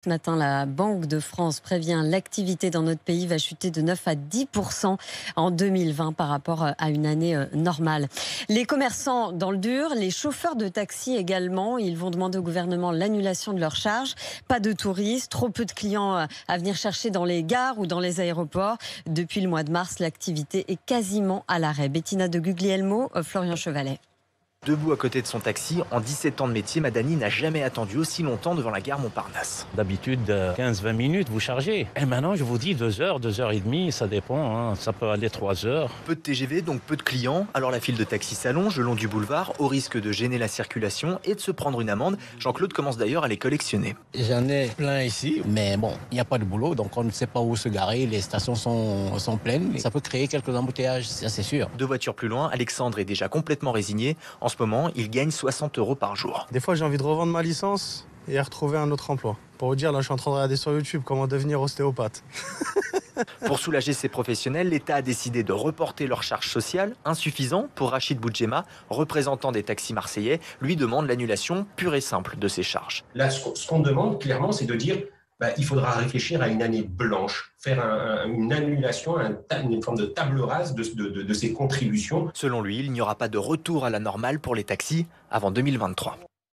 Ce matin, la Banque de France prévient l'activité dans notre pays va chuter de 9 à 10% en 2020 par rapport à une année normale. Les commerçants dans le dur, les chauffeurs de taxi également, ils vont demander au gouvernement l'annulation de leurs charges. Pas de touristes, trop peu de clients à venir chercher dans les gares ou dans les aéroports. Depuis le mois de mars, l'activité est quasiment à l'arrêt. Bettina de Guglielmo, Florian Chevalet. Debout à côté de son taxi, en 17 ans de métier, Madani n'a jamais attendu aussi longtemps devant la gare Montparnasse. D'habitude, 15-20 minutes, vous chargez. Et maintenant, je vous dis 2 heures, 2 heures et demie, ça dépend. Ça peut aller 3 heures. Peu de TGV, donc peu de clients. Alors la file de taxi s'allonge le long du boulevard, au risque de gêner la circulation et de se prendre une amende. Jean-Claude commence d'ailleurs à les collectionner. J'en ai plein ici, mais bon, il n'y a pas de boulot, donc on ne sait pas où se garer. Les stations sont pleines. Ça peut créer quelques embouteillages, ça c'est sûr. 2 voitures plus loin, Alexandre est déjà complètement résigné. En ce moment, il gagne 60 € par jour. Des fois, j'ai envie de revendre ma licence et retrouver un autre emploi. Pour vous dire, là, je suis en train de regarder sur YouTube comment devenir ostéopathe. Pour soulager ces professionnels, l'État a décidé de reporter leurs charges sociales. Insuffisant pour Rachid Boudjema, représentant des taxis marseillais, lui demande l'annulation pure et simple de ces charges. Là, ce qu'on demande clairement, c'est de dire il faudra réfléchir à une année blanche, faire une annulation, une forme de table rase de ces contributions. Selon lui, il n'y aura pas de retour à la normale pour les taxis avant 2023.